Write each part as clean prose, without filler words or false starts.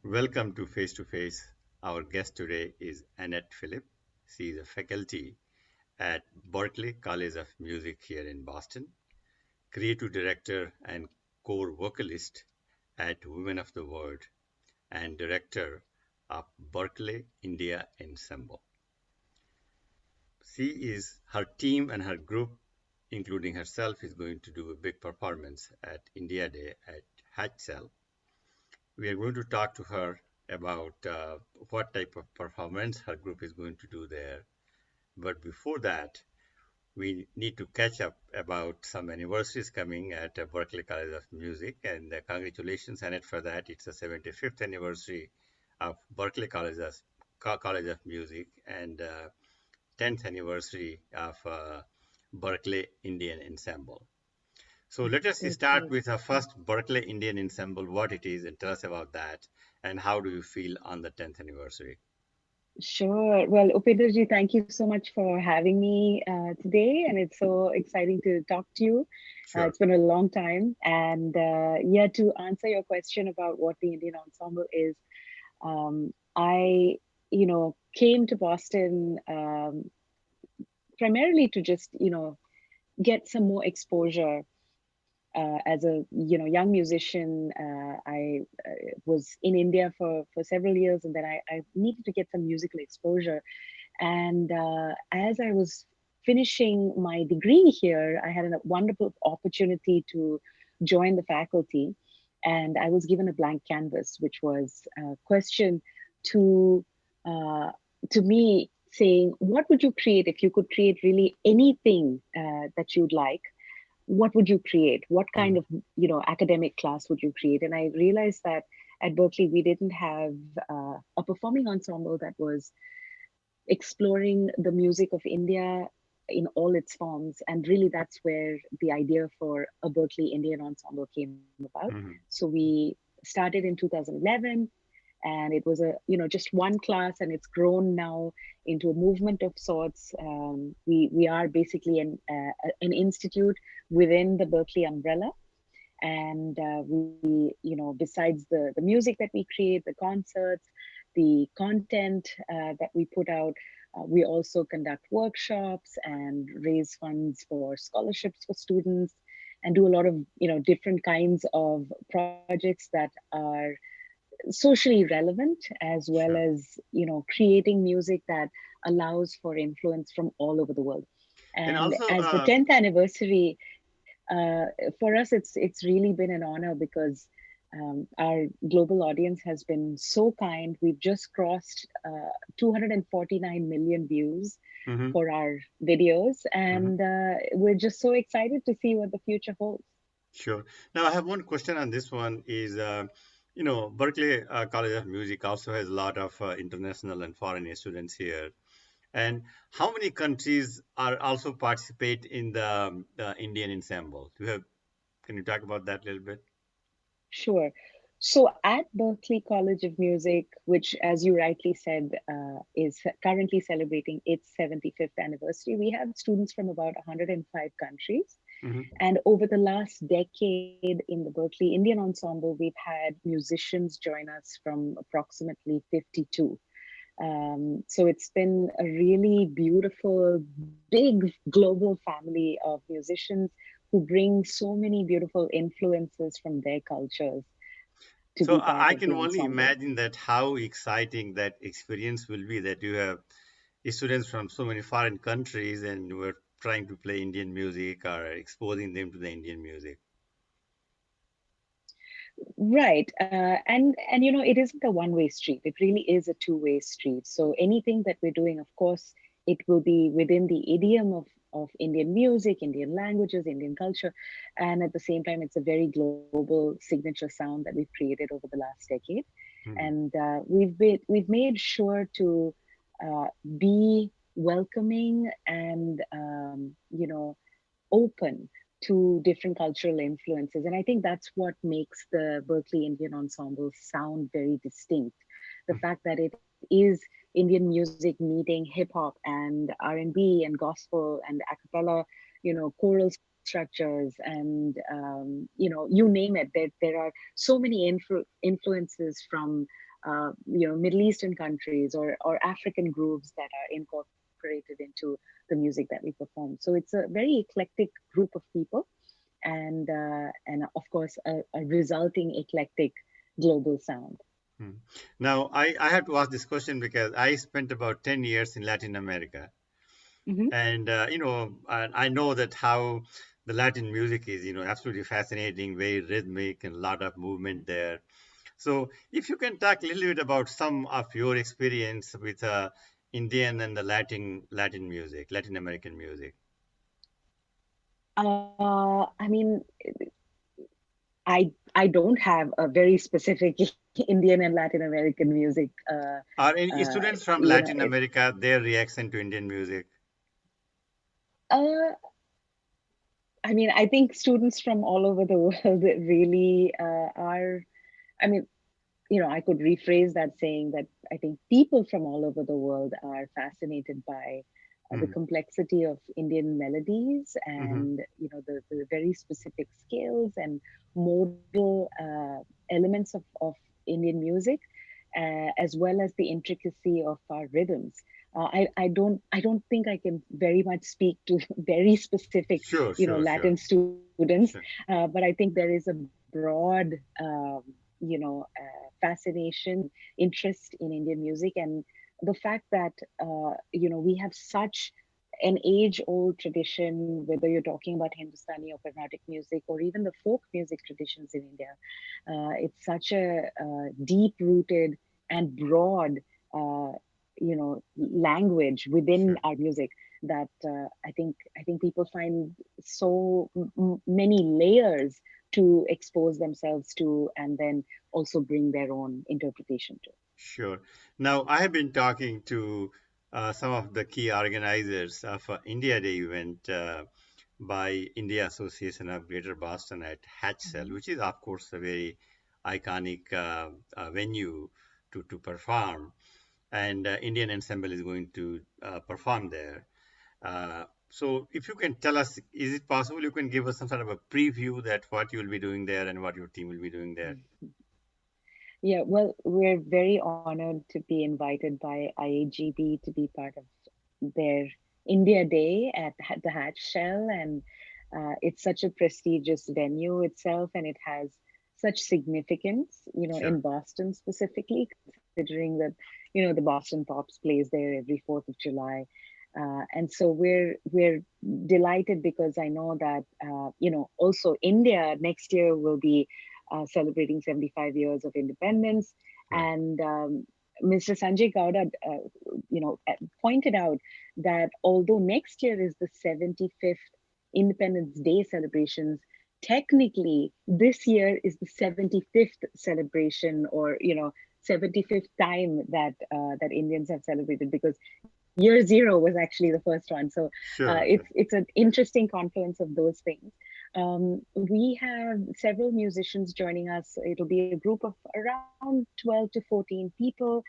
Welcome to Face to Face. Our guest today is Annette Philip. She is a faculty at Berklee College of Music here in Boston, creative director and core vocalist at Women of the World, and director of Berklee India Ensemble. Her team and her group, including herself, is going to do a big performance at India Day at Hatchell. We are going to talk to her about what type of performance her group is going to do there. But before that, we need to catch up about some anniversaries coming at Berklee College of Music. And congratulations, Annette, for that. It's the 75th anniversary of Berklee College of Music and 10th anniversary of Berklee Indian Ensemble. So let us Thank start you. with our first Berklee Indian Ensemble, what it is, and tell us about that, and how do you feel on the 10th anniversary? Sure. Well, Upinderji, thank you so much for having me today. And it's so exciting to talk to you. Sure. It's been a long time. And yeah, to answer your question about what the Indian Ensemble is, I, came to Boston primarily to just, get some more exposure as a young musician. I was in India for several years, and then I needed to get some musical exposure. And as I was finishing my degree here, I had a wonderful opportunity to join the faculty, and I was given a blank canvas, which was a question to uh, to me saying, "What would you create if you could create really anything that you'd like? What would you create? What kind Mhm. of academic class would you create?" And I realized that at Berklee we didn't have a performing ensemble that was exploring the music of India in all its forms. And really, that's where the idea for a Berklee Indian Ensemble came about. Mhm. So we started in 2011, and it was a just one class, and it's grown now into a movement of sorts. We are basically an institute within the Berklee umbrella, and we besides the music that we create, the concerts, the content that we put out, we also conduct workshops and raise funds for scholarships for students, and do a lot of different kinds of projects that are socially relevant, as well Sure. as creating music that allows for influence from all over the world. And And also, as the 10th anniversary, for us, it's really been an honor because our global audience has been so kind. We've just crossed 249 million views mhm, for our videos, mhm, and we're just so excited to see what the future holds. sure. Now, I have one question on this one is, Berklee College of Music also has a lot of international and foreign students here. And how many countries are also participate in the Indian ensemble? Can you talk about that a little bit? Sure. So at Berklee College of Music, which, as you rightly said, is currently celebrating its 75th anniversary, we have students from about 105 countries. Hmm. And over the last decade in the Berklee Indian Ensemble, we've had musicians join us from approximately 52. So it's been a really beautiful, big global family of musicians who bring so many beautiful influences from their cultures to So be part I of can the only ensemble. imagine that how exciting that experience will be that you have students from so many foreign countries and we're trying to play Indian music or exposing them to the Indian music. Right. And it isn't a one-way street. It really is a two-way street. So anything that we're doing, of course, it will be within the idiom of Indian music, Indian languages, Indian culture. And at the same time, it's a very global signature sound that we've created over the last decade. Mhm. And we've made sure to be welcoming and open to different cultural influences. And I think that's what makes the Berklee Indian Ensemble sound very distinct. The fact that it is Indian music meeting hip hop and R&B and gospel and a cappella, choral structures, and you name it. There are so many influences from Middle Eastern countries or African groups that are incorporated into the music that we perform. So it's a very eclectic group of people, and of course a resulting eclectic global sound. Hmm. Now, I have to ask this question because I spent about 10 years in Latin America. Hmm. And, and I know that how the Latin music is, absolutely fascinating, very rhythmic and a lot of movement there. So if you can talk a little bit about some of your experience with Indian and the Latin music, Latin American music. I mean, I don't have a very specific Indian and Latin American music. Are any students from You know, Latin America, their reaction to Indian music? uh, I mean, I think students from all over the world really are. I mean, I could rephrase that saying that I think people from all over the world are fascinated by the Mm-hmm. complexity of Indian melodies Mm-hmm. and the very specific scales and modal elements of Indian music, as well as the intricacy of our rhythms. I don't think I can very much speak to very specific Sure, sure, sure, Latin students, sure. but I think there is a broad fascination and interest in Indian music, and the fact that we have such an age-old tradition, whether you're talking about Hindustani or Carnatic music, or even the folk music traditions in India. It's such a deep-rooted and broad, language within Sure. our music that I think people find so many layers to expose themselves to, and then also bring their own interpretation to. Sure. Now, I have been talking to some of the key organizers of India Day event by India Association of Greater Boston at Hatchell, Mhm. which is, of course, a very iconic venue to perform. And Indian Ensemble is going to perform there. So, if you can tell us, is it possible you can give us some sort of a preview that what you will be doing there and what your team will be doing there? Yeah, well, we're very honored to be invited by IAGB to be part of their India Day at the Hatch Shell, and it's such a prestigious venue itself, and it has such significance, in Sure. Boston specifically, considering that, the Boston Pops plays there every 4th of July. And so we're delighted because I know that also India next year will be celebrating 75 years of independence, Right. and Mr. Sanjay Gowda, pointed out that although next year is the 75th Independence Day celebrations, technically this year is the 75th celebration, or 75th time that Indians have celebrated, because year zero was actually the first one. So Sure. it's an interesting confluence of those things. We have several musicians joining us. It'll be a group of around 12 to 14 people.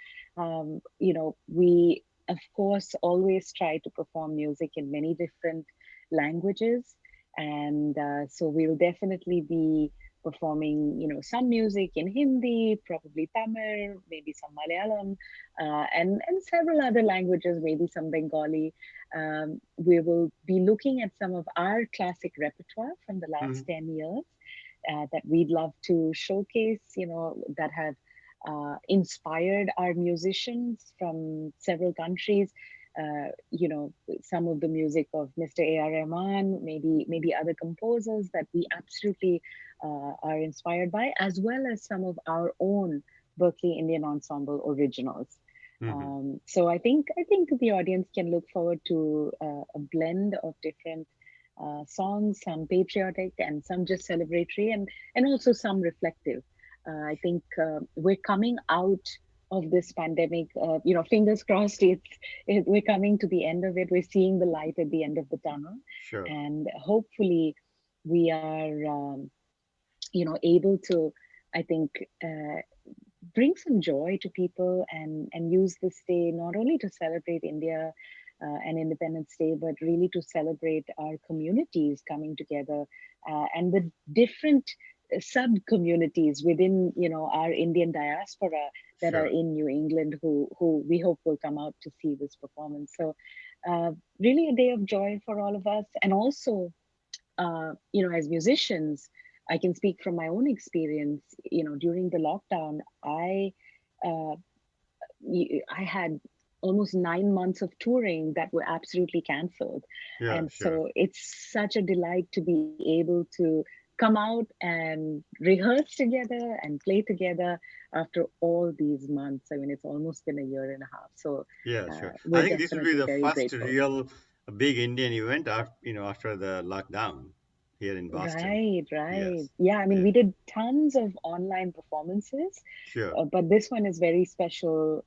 We, of course, always try to perform music in many different languages. And so we'll definitely be performing, some music in Hindi, probably Tamil, maybe some Malayalam, and several other languages, maybe some Bengali. We will be looking at some of our classic repertoire from the last Mhm. 10 years that we'd love to showcase, that have inspired our musicians from several countries. Some of the music of Mr. A.R. Rahman, maybe other composers that we absolutely are inspired by, as well as some of our own Berklee Indian Ensemble originals. Mhm. So I think the audience can look forward to a blend of different songs, some patriotic and some just celebratory, and also some reflective. I think we're coming out of this pandemic. Fingers crossed. We're coming to the end of it. We're seeing the light at the end of the tunnel, Sure. and hopefully, we are able to. I think. Bring some joy to people, and use this day not only to celebrate India and Independence Day, but really to celebrate our communities coming together, and the different sub-communities within, our Indian diaspora that are Sure. in New England who we hope will come out to see this performance. So really a day of joy for all of us. And also, as musicians, I can speak from my own experience. During the lockdown, uh, I had almost 9 months of touring that were absolutely canceled. Yeah, And sure. so it's such a delight to be able to come out and rehearse together and play together after all these months. I mean, it's almost been a year and a half. So Yeah, sure. I we're think this will be definitely the very first grateful. real big Indian event after, after the lockdown here in Boston. Right, right. Yes. Yeah, I mean, Yeah, we did tons of online performances, sure. but this one is very special,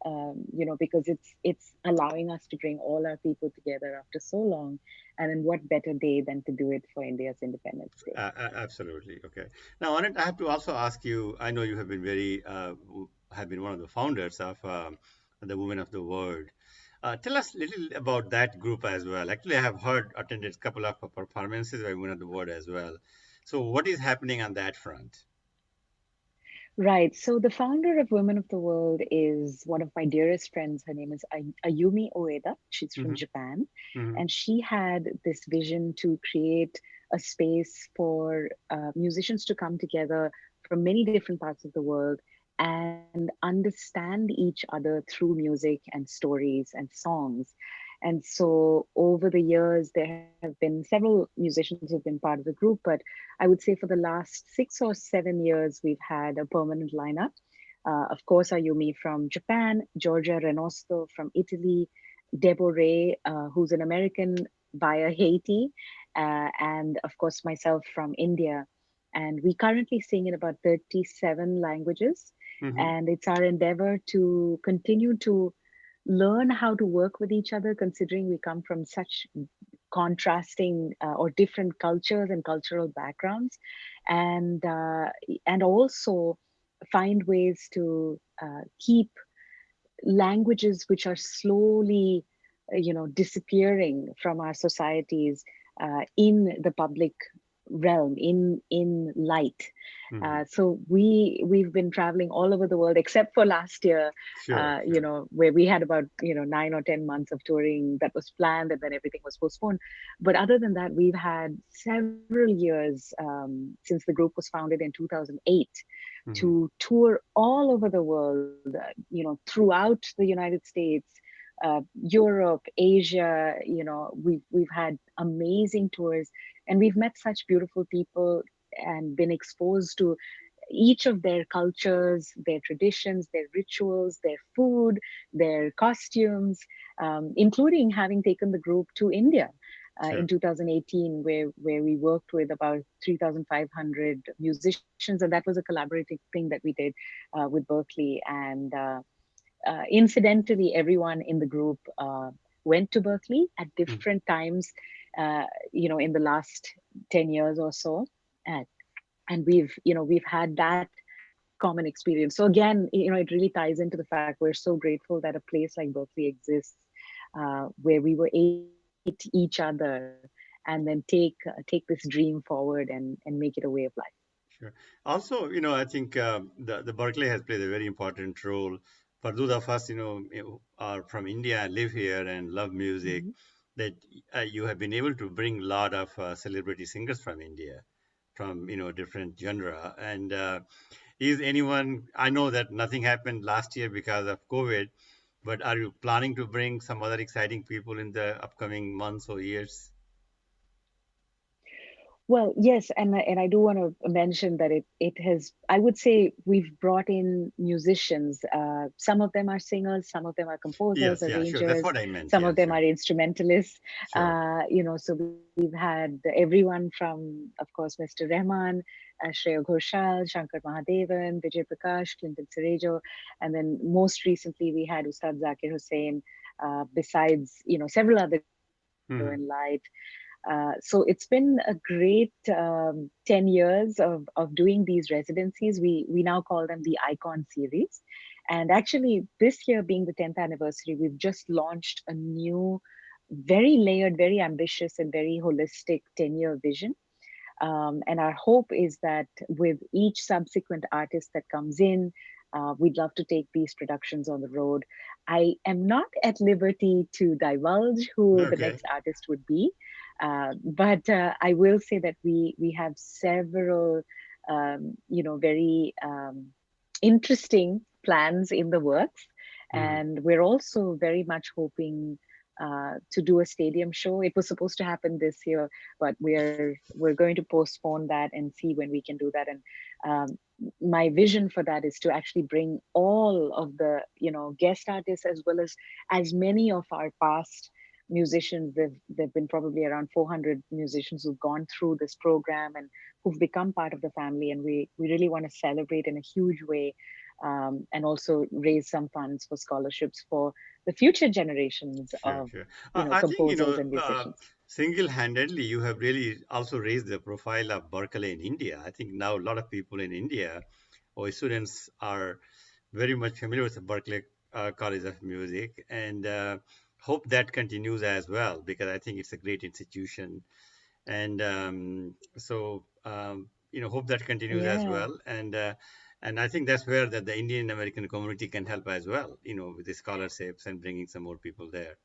because it's allowing us to bring all our people together after so long, and then what better day than to do it for India's Independence Day? Absolutely. Okay. Now, Anand, I have to also ask you, I know you have been have been one of the founders of the Women of the World. Tell us a little about that group as well. Actually, I have attended a couple of performances by Women of the World as well. So, what is happening on that front? Right. So the founder of Women of the World is one of my dearest friends. Her name is Ayumi Ueda. She's from Hmm. Japan. Hmm. And she had this vision to create a space for musicians to come together from many different parts of the world and understand each other through music and stories and songs. And so over the years, there have been several musicians who've been part of the group, but I would say for the last 6 or 7 years, we've had a permanent lineup. Of course, Ayumi from Japan, Georgia Renosto from Italy, Deborah, who's an American via Haiti, and of course, myself from India. And we currently sing in about 37 languages. Hmm. And it's our endeavor to continue to learn how to work with each other, considering we come from such contrasting or different cultures and cultural backgrounds, and and also find ways to keep languages which are slowly disappearing from our societies in the public realm, in light. Hmm. So we've been traveling all over the world except for last year, Sure, sure. where we had about 9 or 10 months of touring that was planned and then everything was postponed. But other than that, we've had several years since the group was founded in 2008 Hmm. to tour all over the world, throughout the United States, Europe, Asia. We've had amazing tours, and we've met such beautiful people and been exposed to each of their cultures, their traditions, their rituals, their food, their costumes, including having taken the group to India in Sure. 2018, where we worked with about 3,500 musicians, and that was a collaborative thing that we did with Berklee. And incidentally, everyone in the group went to Berklee at Mm. different times, in the last 10 years or so. And, and we've had that common experience. So again, it really ties into the fact we're so grateful that a place like Berklee exists, where we were able to meet each other and then take this dream forward and make it a way of life. Sure. Also, I think the Berkeley has played a very important role for those of us, who are from India, live here, and love music. Mm-hmm. That you have been able to bring a lot of celebrity singers from India, from different genre. And is anyone? I know that nothing happened last year because of COVID, but are you planning to bring some other exciting people in the upcoming months or years? Well, yes, and I do want to mention that it has. I would say we've brought in musicians. Some of them are singers, some of them are composers, Yes, yeah, sure. That's arrangers, what I meant. some Yeah, of them sure, are instrumentalists. sure. So we've had everyone from, of course, Mr. Rahman, Shreya Ghoshal, Shankar Mahadevan, Vijay Prakash, Clinton Cerejo, and then most recently we had Ustad Zakir Hussain. Besides, several other great Glow Hmm. and Light. So it's been a great 10 years of doing these residencies. We now call them the Icon series. And actually, this year being the 10th anniversary, we've just launched a new, very layered, very ambitious, and very holistic 10-year vision. And our hope is that with each subsequent artist that comes in, we'd love to take these productions on the road. I am not at liberty to divulge who the Okay. next artist would be, but I will say that we have several, very interesting plans in the works, Mhm. and we're also very much hoping to do a stadium show. It was supposed to happen this year, but we're going to postpone that and see when we can do that. And my vision for that is to actually bring all of the guest artists, as well as many of our past musicians. There've been probably around 400 musicians who've gone through this program and who've become part of the family, and we really want to celebrate in a huge way, and also raise some funds for scholarships for the future generations Sure, of sure. I think, composers and musicians. single-handedly, you have really also raised the profile of Berkeley in India. I think now a lot of people in India or students are very much familiar with the Berklee College of Music, and hope that continues as well, because I think it's a great institution. And hope that continues as Yeah. well. And I think that's where the Indian American community can help as well, with the scholarships and bringing some more people there.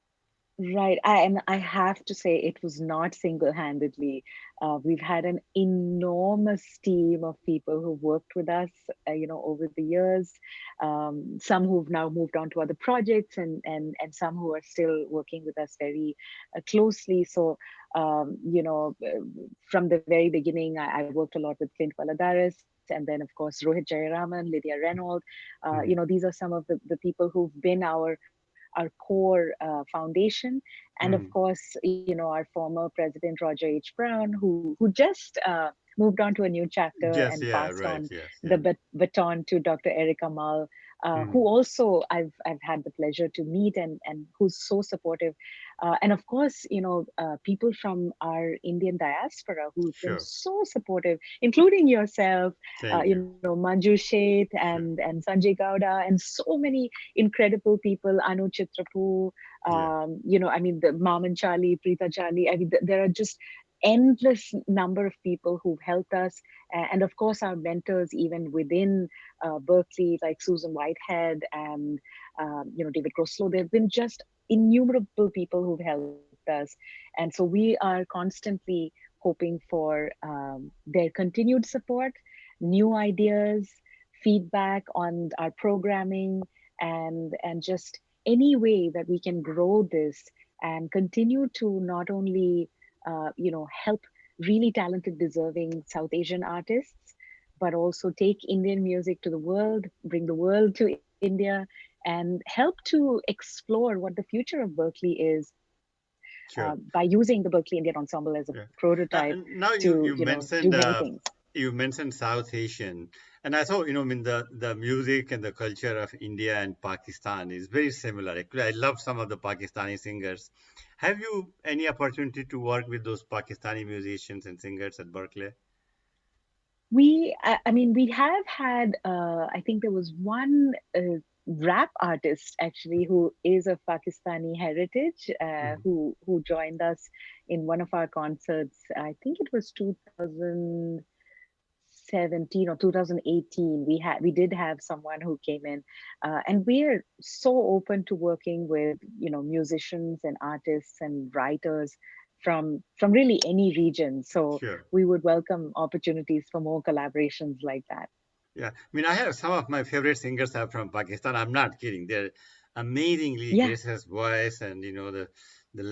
Right. And I have to say, it was not single-handedly. We've had an enormous team of people who worked with us, over the years. Some who've now moved on to other projects, and some who are still working with us very closely. So, from the very beginning, I worked a lot with Clint Valadares, and then, of course, Rohit Jayaraman, Lydia Renault. Mhm. These are some of the people who've been our core foundation. And of Mhm. course, our former president, Roger H. Brown, who just moved on to a new chapter Yes, and yeah, passed right, on yes, the yeah. baton to Dr. Erica Mal, who Mhm. also I've had the pleasure to meet, and who's so supportive. And of course, people from our Indian diaspora who've been Sure. so supportive, including yourself, Thank you. Manju Sheth Sure. and Sanjay Gowda, and so many incredible people, Anu Chitrapu, Yeah. I mean, the Mom and Charlie, Preeta Charlie. I mean, there are just endless number of people who've helped us. And of course, our mentors, even within Berkeley, like Susan Whitehead and, David Groslow. There have been just innumerable people who've helped us. And so we are constantly hoping for their continued support, new ideas, feedback on our programming, and just any way that we can grow this and continue to not only help really talented, deserving South Asian artists, but also take Indian music to the world, bring the world to India, and help to explore what the future of Berklee is, by Sure. using the Berklee Indian Ensemble as a Yeah. prototype Now you to you do mentioned many things. South Asian, and I thought, I mean, the music and the culture of India and Pakistan is very similar. Actually, I love some of the Pakistani singers. Have you any opportunity to work with those Pakistani musicians and singers at Berkeley? I mean, we have had, I think there was one rap artist actually who is of Pakistani heritage, Mhm. who joined us in one of our concerts. I think it was 2017 or 2018. We did have someone who came in, and we're so open to working with musicians and artists and writers from really any region. So Sure. we would welcome opportunities for more collaborations like that. Yeah. I mean, I have some of my favorite singers are from Pakistan. I'm not kidding. They're amazingly Yeah. gracious voice, and the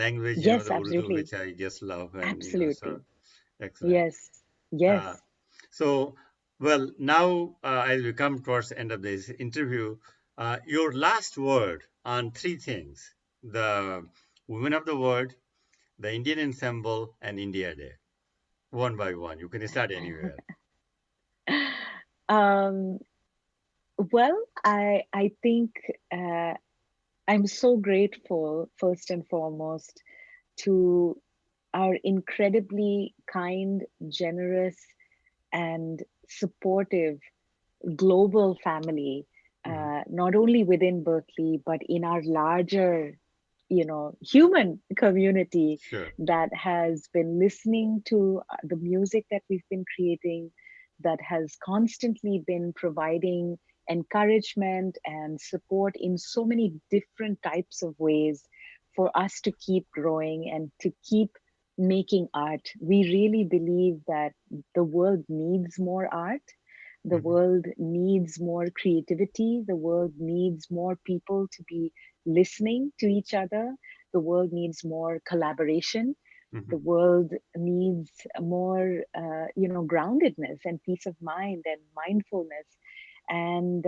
language, Yes, the Urdu, absolutely. which I just love, and so Absolutely. excellent. Yes. Yes. Uh, so, well, now as we come towards the end of this interview, your last word on three things: the Women of the World, the Indian Ensemble, and India Day. One by one. You can start anywhere. um, well, I think uh, I'm so grateful, first and foremost, to our incredibly kind, generous, and supportive global family, Mhm. not only within Berklee, but in our larger, human community Sure. that has been listening to the music that we've been creating, that has constantly been providing encouragement and support in so many different types of ways for us to keep growing and to keep making art. We really believe that the world needs more art. The Hmm. world needs more creativity. The world needs more people to be listening to each other. The world needs more collaboration. Hmm. The world needs more, groundedness and peace of mind and mindfulness. And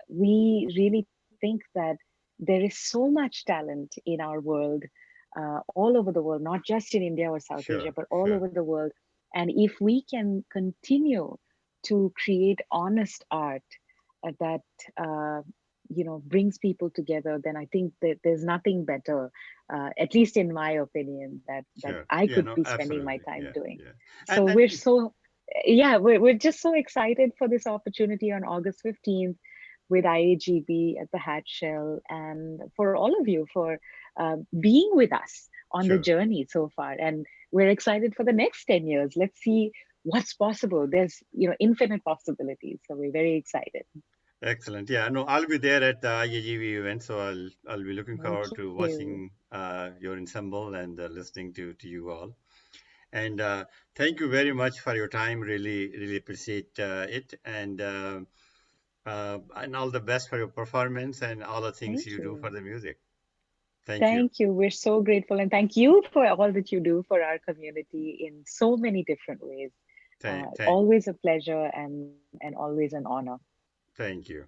we really think that there is so much talent in our world, all over the world, not just in India or South Asia, Sure. but all Sure. over the world. And if we can continue to create honest art that uh, brings people together, then I think that there's nothing better, at least in my opinion, that Sure. I Yeah. could No. be spending my Absolutely. time Yeah. doing. Yeah. So And we're so yeah, we're just so excited for this opportunity on August 15th with IAGB at the Hatch Shell, and for all of you for being with us on the sure. journey so far. And we're excited for the next 10 years. Let's see what's possible. There's infinite possibilities. So we're very excited. Excellent. Yeah. No, I'll be there at the IAGB event, so I'll be looking Thank forward to you. watching your ensemble and listening to you all. And thank you very much for your time. Really appreciate it. And all the best for your performance and all the things Thank you do for you. the music. Thank you. Thank you. We're so grateful. And thank you for all that you do for our community in so many different ways. Thank, thank, Always a pleasure and always an honor. thank you.